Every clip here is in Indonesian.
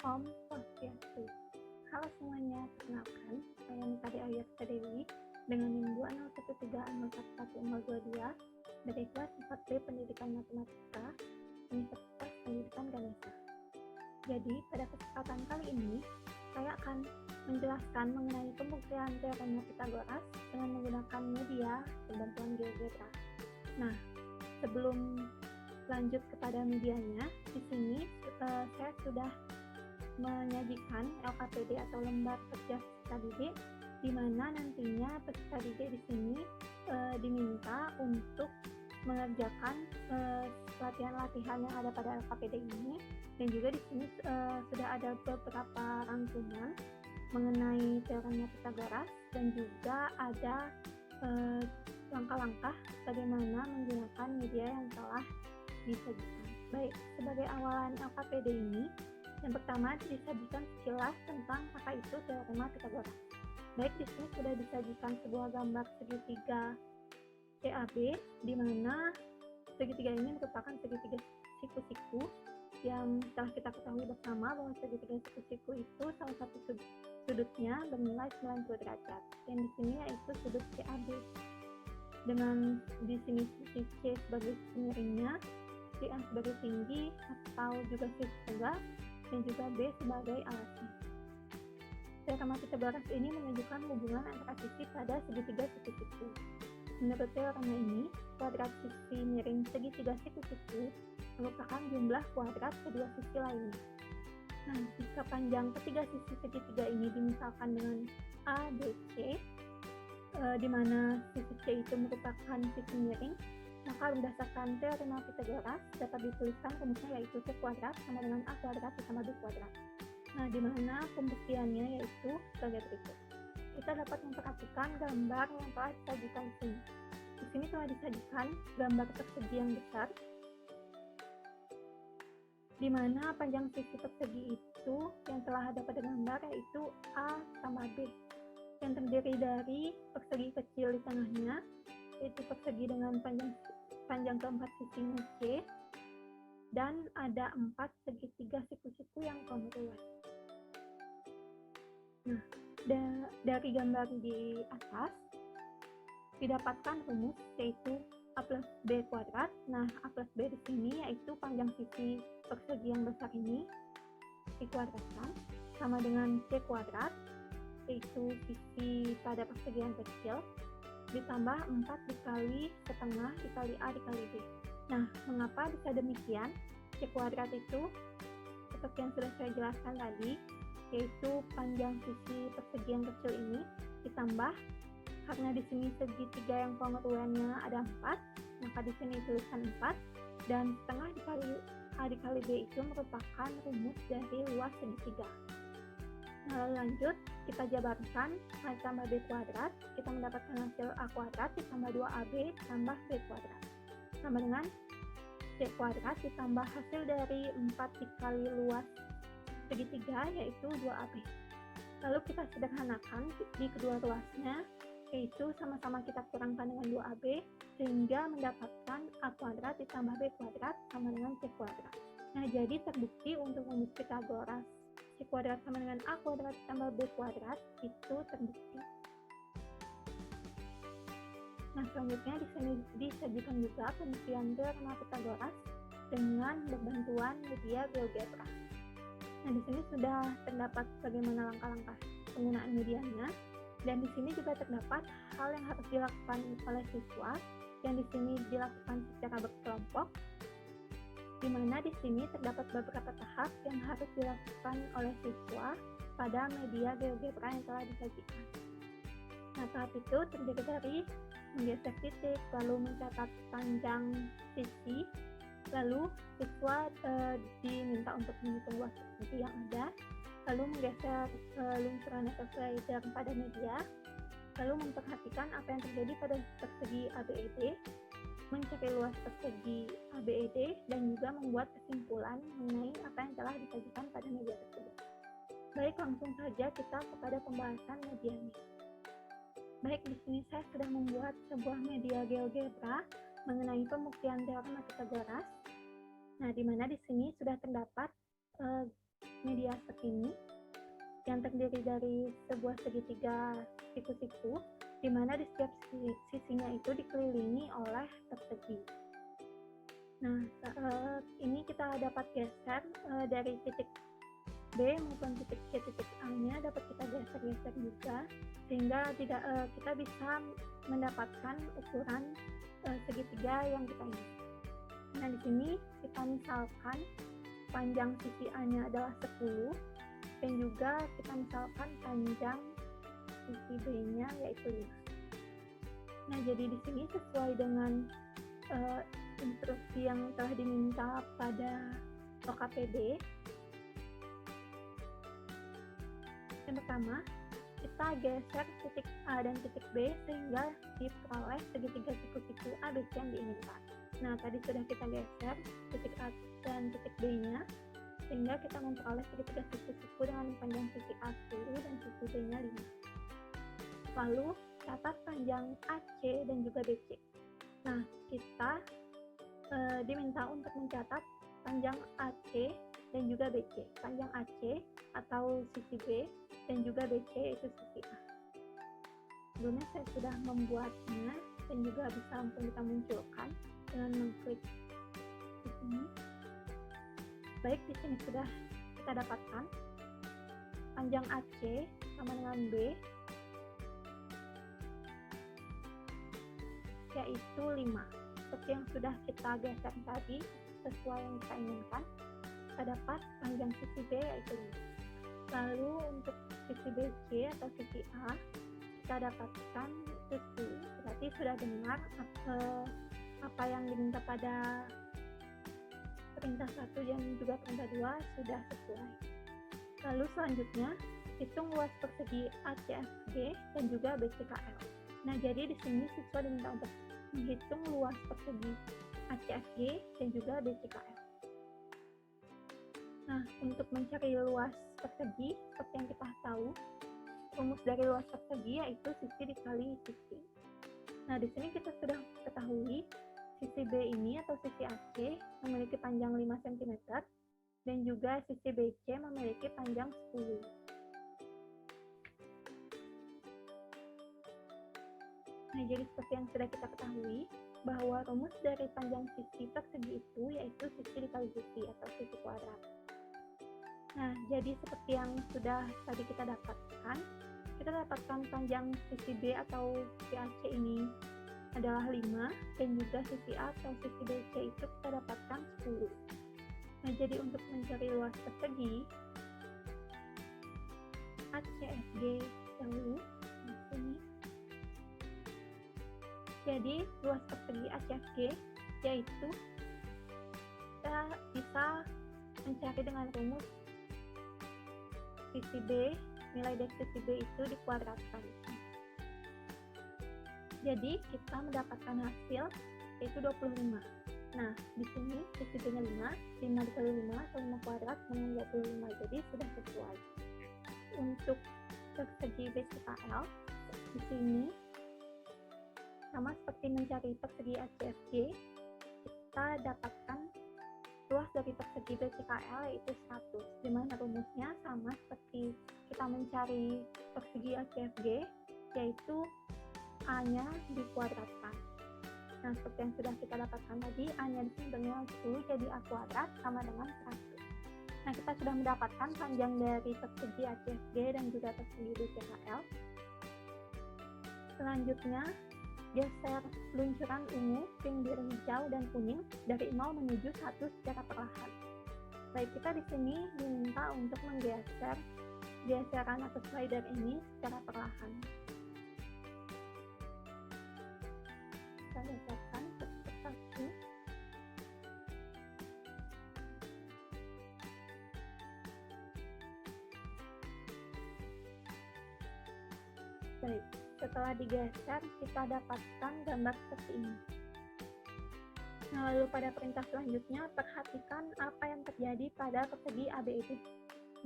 Om Swastiastu. Halo semuanya, perkenalkan, saya Nita Ayursa Dewi dengan NIM 20130111122 dari kelas 4B Pendidikan Matematika, Universitas Pendidikan Ganesha. Jadi, pada kesempatan kali ini, saya akan menjelaskan mengenai pembuktian teorema Pythagoras dengan menggunakan media berbantuan GeoGebra. Nah, sebelum lanjut kepada medianya, di sini saya sudah menyajikan LKPD atau lembar kerja peserta didik, di mana nantinya peserta didik di sini diminta untuk mengerjakan latihan-latihan yang ada pada LKPD ini, dan juga di sini sudah ada beberapa rangkuman mengenai teorema Pythagoras dan juga ada langkah-langkah bagaimana menggunakan media yang telah disajikan. Baik, sebagai awalan LKPD ini, yang pertama disajikan sekilas tentang apa itu teorema Pythagoras. Baik, di sini sudah disajikan sebuah gambar segitiga CAB, di mana segitiga ini merupakan segitiga siku-siku yang telah kita ketahui bersama bahwa segitiga siku-siku itu salah satu sudutnya bernilai 90 derajat. Dan di sini yaitu sudut CAB. Dengan di sini sisi C sebagai miringnya, C sebagai tinggi atau juga sisi tegak, dan juga B sebagai alasnya. Teorema Pythagoras ini menunjukkan hubungan antara sisi pada segitiga siku-siku. Menurut teorema ini, kuadrat sisi miring segitiga siku-siku merupakan jumlah kuadrat kedua sisi lainnya. Nah, jika panjang ketiga sisi segitiga ini dimisalkan dengan A, B, C, di mana sisi C itu merupakan sisi miring, maka berdasarkan teorema Pythagoras dapat dituliskan rumusnya yaitu C kuadrat sama dengan A kuadrat ditambah B kuadrat. Nah, di mana pembuktiannya yaitu sebagai berikut. Kita dapat memperhatikan gambar yang telah disajikan di sini. Di sini telah disajikan gambar persegi yang besar, di mana panjang sisi persegi itu yang telah ada pada gambar yaitu A tambah B, yang terdiri dari persegi kecil di tengahnya, yaitu persegi dengan panjang keempat sisinya C, dan ada 4 segitiga siku-siku yang kongruan. Nah, dari gambar di atas didapatkan rumus yaitu A plus B kuadrat. Nah, A plus B di sini yaitu panjang sisi persegi yang besar ini dikuadratkan sama dengan C kuadrat, yaitu sisi pada persegi yang kecil, ditambah 4 dikali setengah dikali A dikali B. Nah, mengapa bisa demikian? C kuadrat itu seperti yang sudah saya jelaskan tadi, yaitu panjang sisi persegi yang kecil ini ditambah, karena di sini segitiga yang kongruennya ada 4, maka di sini tuliskan 4, dan setengah dikali A dikali B itu merupakan rumus dari luas segitiga. Nah, lalu lanjut, kita jabarkan A tambah B kuadrat, kita mendapatkan hasil A kuadrat ditambah 2AB tambah B kuadrat, sama dengan C kuadrat ditambah hasil dari 4 dikali luas segitiga yaitu 2AB. Lalu kita sederhanakan di kedua ruasnya, yaitu sama-sama kita kurangkan dengan 2AB, sehingga mendapatkan A kuadrat ditambah B kuadrat sama dengan C kuadrat. Nah, jadi terbukti untuk rumus Pythagoras C kuadrat sama dengan A kuadrat tambah B kuadrat itu terbukti. Nah, selanjutnya di sini disajikan juga pembuktian teorema Pythagoras dengan berbantuan media GeoGebra. Nah, di sini sudah terdapat bagaimana langkah-langkah penggunaan medianya, dan di sini juga terdapat hal yang harus dilakukan oleh siswa, yang di sini dilakukan secara berkelompok, di mana di sini terdapat beberapa tahap yang harus dilakukan oleh siswa pada media GeoGebra yang telah disajikan. Nah, tahap itu terdiri dari menggeser titik, lalu mencatat panjang sisi, lalu siswa diminta untuk menghitung luas persegi yang ada, lalu menggeser lingkaran atau slider pada media, lalu memperhatikan apa yang terjadi pada persegi ABED, mencari luas persegi ABED, dan juga membuat kesimpulan mengenai apa yang telah disajikan pada media tersebut. Baik, langsung saja kita kepada pembahasan medianya. Baik, di sini saya sudah membuat sebuah media GeoGebra mengenai pembuktian teorema Pythagoras. Nah, di mana di sini sudah terdapat media stek ini yang terdiri dari sebuah segitiga siku-siku, di mana di setiap sisinya itu dikelilingi oleh persegi. Nah, ini kita dapat geser dari titik B maupun titik C, titik A-nya dapat kita geser-geser juga, sehingga kita bisa mendapatkan ukuran segitiga yang kita inginkan. Nah, di sini kita misalkan panjang sisi A-nya adalah 10, dan juga kita misalkan panjang sisi B-nya yaitu 5. Nah, jadi di sini sesuai dengan instruksi yang telah diminta pada OKPD. Yang pertama, kita geser titik A dan titik B sehingga diperoleh segitiga siku-siku ABC yang diinginkan. Nah, tadi sudah kita geser titik A dan titik B-nya sehingga kita memperoleh segitiga siku-siku dengan panjang sisi A 10 dan sisi B-nya 5. Lalu, catat panjang AC dan juga BC. Nah, kita diminta untuk mencatat panjang AC dan juga BC. Panjang AC atau sisi B dan juga BC itu sisi A. Sebelumnya saya sudah membuatnya dan juga bisa langsung kita munculkan dengan mengklik di sini. Baik, di sini sudah kita dapatkan panjang AC sama dengan B yaitu 5. Seperti yang sudah kita geser tadi, sesuai yang kita inginkan, kita dapat panjang sisi B yaitu 5. Lalu untuk sisi BC atau sisi A, kita dapatkan itu 10. Berarti sudah benar apa yang diminta pada perintah 1 dan juga perintah 2 sudah sesuai. Lalu selanjutnya, hitung luas persegi ACFG dan juga BCKL. Nah, jadi di sini siswa diminta untuk menghitung luas persegi ACFG dan juga BCKL. Nah, untuk mencari luas persegi, seperti yang kita tahu, rumus dari luas persegi yaitu sisi dikali sisi. Nah, di sini kita sudah ketahui sisi B ini atau sisi AC memiliki panjang 5 cm dan juga sisi BC memiliki panjang 10. Nah, jadi seperti yang sudah kita ketahui, bahwa rumus dari panjang sisi persegi itu yaitu sisi dikali sisi atau sisi kuadrat. Nah, jadi seperti yang sudah tadi kita dapatkan panjang sisi B atau sisi AC ini adalah 5, dan juga sisi A atau sisi BC itu kita dapatkan 10. Nah, jadi untuk mencari luas persegi ACFG dahulu di sini. Jadi luas persegi ACFG yaitu kita bisa mencari dengan rumus sisi B, nilai dari sisi B itu dikuadratkan. Jadi kita mendapatkan hasil yaitu 25. Nah, di sini sisi B-nya 5 dikali 5 atau 5 kuadrat dengan 25. Jadi sudah sesuai. Untuk persegi BCKL di sini sama seperti mencari persegi ACFG, kita dapatkan luas dari persegi BCKL yaitu 100, di mana rumusnya sama seperti kita mencari persegi ACFG, yaitu A-nya dikuadratkan. Nah, seperti yang sudah kita dapatkan tadi, A-nya di sini bernilai 10, jadi A kuadrat sama dengan 100. Nah, kita sudah mendapatkan panjang dari persegi ACFG dan juga persegi BCKL. Selanjutnya, geser luncuran ungu, pink, biru, hijau, dan kuning dari 0 menuju 1 secara perlahan. Baik, kita di sini diminta untuk menggeser geseran atau slider ini secara perlahan. Kita geserkan satu. Baik. Setelah digeser, kita dapatkan gambar seperti ini. Nah, lalu pada perintah selanjutnya, perhatikan apa yang terjadi pada persegi ABED.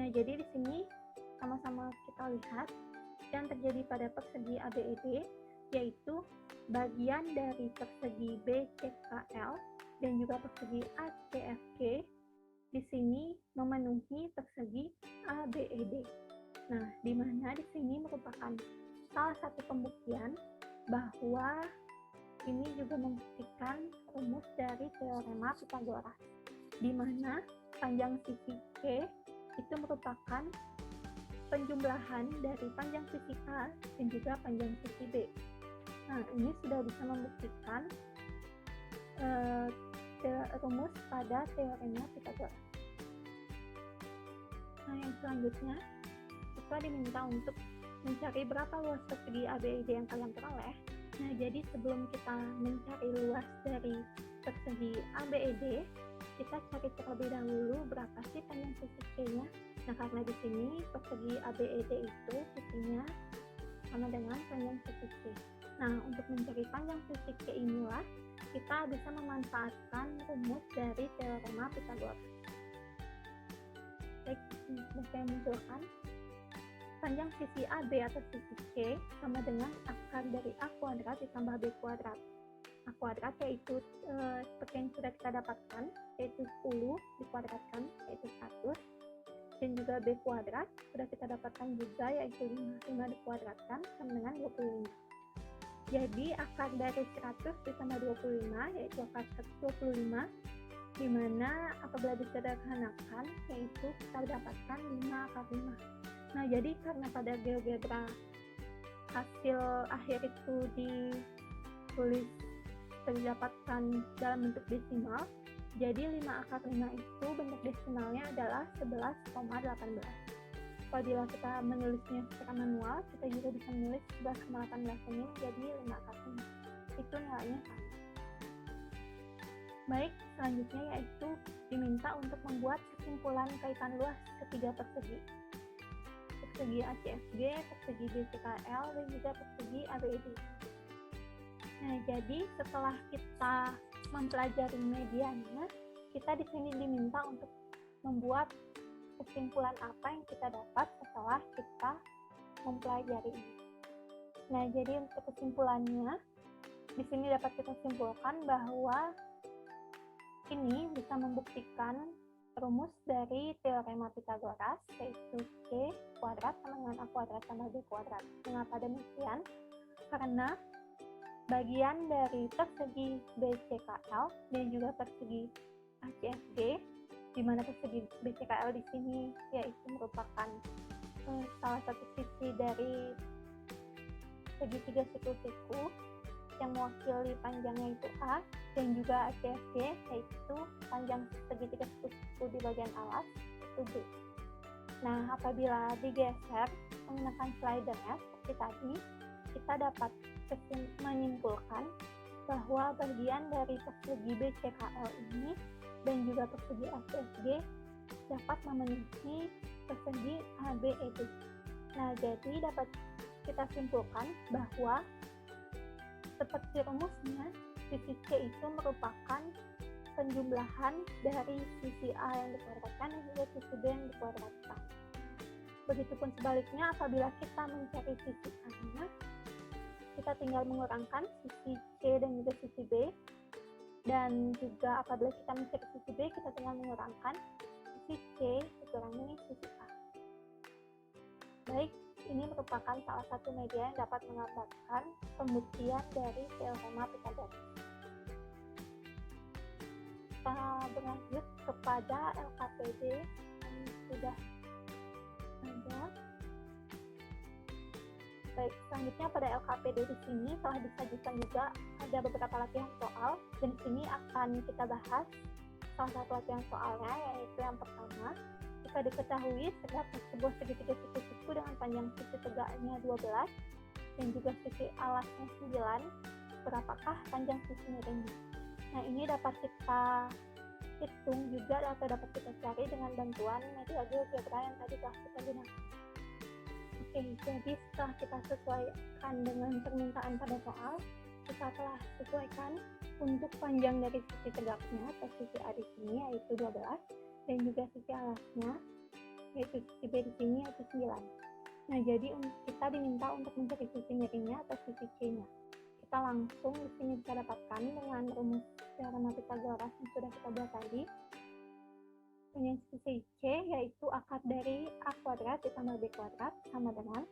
Nah, jadi di sini sama-sama kita lihat yang terjadi pada persegi ABED, yaitu bagian dari persegi BCKL dan juga persegi ACFG di sini memenuhi persegi ABED. Nah, di mana di sini merupakan salah satu pembuktian bahwa ini juga membuktikan rumus dari teorema Pythagoras, di mana panjang sisi C itu merupakan penjumlahan dari panjang sisi A dan juga panjang sisi B. Nah, ini sudah bisa membuktikan rumus pada teorema Pythagoras. Nah, yang selanjutnya, siswa diminta untuk mencari berapa luas persegi ABED yang kalian peroleh. Nah, jadi sebelum kita mencari luas dari persegi ABED, kita cari terlebih dahulu berapa sih panjang sisi C-nya. Nah, karena di sini persegi ABED itu sisinya sama dengan panjang sisi C. Nah, untuk mencari panjang sisi C inilah kita bisa memanfaatkan rumus dari teorema Pythagoras. Baik, saya munculkan panjang sisi AB atau sisi C sama dengan akar dari A kuadrat ditambah B kuadrat. A kuadrat yaitu seperti yang sudah kita dapatkan, yaitu 10 dikuadratkan, yaitu 100. Dan juga B kuadrat sudah kita dapatkan juga, yaitu 5 dikuadratkan sama dengan 25. Jadi akar dari 100 ditambah 25 yaitu akar 125, di mana apabila disederhanakan yaitu kita dapatkan 5 akar 5. Nah, jadi karena pada GeoGebra hasil akhir itu ditulis terdapatkan dalam bentuk desimal, jadi 5 akar 5 itu bentuk desimalnya adalah 11,18. Apabila kita menulisnya secara manual, kita juga bisa menulis 11,18 ini menjadi 5 akar 5. Itu nilainya sama. Baik, selanjutnya yaitu diminta untuk membuat kesimpulan kaitan luas ketiga persegi. Persegi ACFG, persegi BCKL, dan juga persegi ABED. Nah, jadi setelah kita mempelajari mediannya, kita di sini diminta untuk membuat kesimpulan apa yang kita dapat setelah kita mempelajari ini. Nah, jadi untuk kesimpulannya, di sini dapat kita simpulkan bahwa ini bisa membuktikan rumus dari teorema Pythagoras, yaitu C kuadrat sama dengan A kuadrat tambah B kuadrat. Mengapa demikian? Karena bagian dari persegi BCKL dan juga persegi ACFG, di mana persegi BCKL di sini yaitu merupakan salah satu sisi dari segitiga siku-siku yang mewakili panjangnya itu A, dan juga ACFG yaitu panjang segitiga siku-siku di bagian alas itu B. Nah, apabila digeser menggunakan slidernya seperti tadi, kita dapat menyimpulkan bahwa bagian dari persegi BCKL ini dan juga persegi ACFG dapat memenuhi persegi ABED. Nah, jadi dapat kita simpulkan bahwa seperti rumusnya, sisi C itu merupakan penjumlahan dari sisi A yang dikuadratkan dan juga sisi B yang dikuadratkan. Begitupun sebaliknya, apabila kita mencari sisi A-nya, kita tinggal mengurangkan sisi C dan juga sisi B, dan juga apabila kita mencari sisi B, kita tinggal mengurangkan sisi C dikurangi sisi A. Baik, ini merupakan salah satu media yang dapat menggambarkan pembuktian dari teorema Pythagoras. Kita berlanjut kepada LKPD yang sudah ada. Baik, selanjutnya pada LKPD di sini telah disajikan juga ada beberapa latihan soal, dan di sini akan kita bahas salah satu latihan soalnya, yaitu yang pertama, jika diketahui terdapat sebuah segitiga siku-siku dengan panjang sisi tegaknya 12 dan juga sisi alasnya 9, berapakah panjang sisi miringnya? Nah, ini dapat kita hitung juga atau dapat kita cari dengan bantuan media GeoGebra yang tadi telah kita gunakan. Oke, jadi setelah kita sesuaikan dengan permintaan pada soal, kita telah sesuaikan untuk panjang dari sisi tegaknya atau sisi A di sini yaitu 12, dan juga sisi alasnya yaitu sisi B di sini yaitu 9. Nah, jadi kita diminta untuk mencari sisi miringnya atau sisi C-nya. Kita langsung di sini bisa dapatkan dengan rumus teorema Pythagoras yang sudah kita buat tadi. Dengan sisi C, yaitu akar dari A kuadrat ditambah B kuadrat sama dengan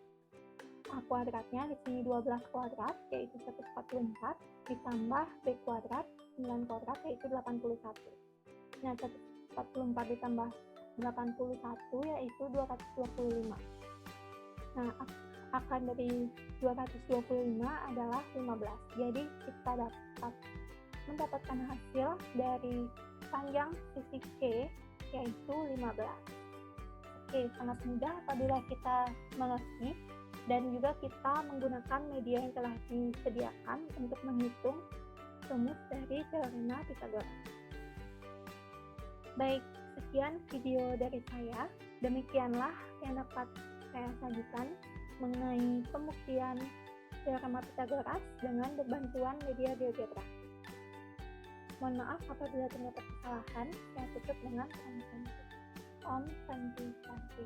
A kuadratnya di sini 12 kuadrat, yaitu 144, ditambah B kuadrat 9 kuadrat, yaitu 81. Nah, 144 ditambah 81 yaitu 225. Nah, akar dari 225 adalah 15. Jadi kita dapat mendapatkan hasil dari panjang sisi C yaitu 15. Oke, sangat mudah apabila kita mengerti dan juga kita menggunakan media yang telah disediakan untuk menghitung rumus dari teorema Pythagoras. Baik, sekian video dari saya. Demikianlah yang dapat saya sajikan mengenai pembuktian teorema Pythagoras dengan berbantuan media GeoGebra. Mohon maaf apabila terdapat kesalahan. Saya tutup dengan Om Santi Santi.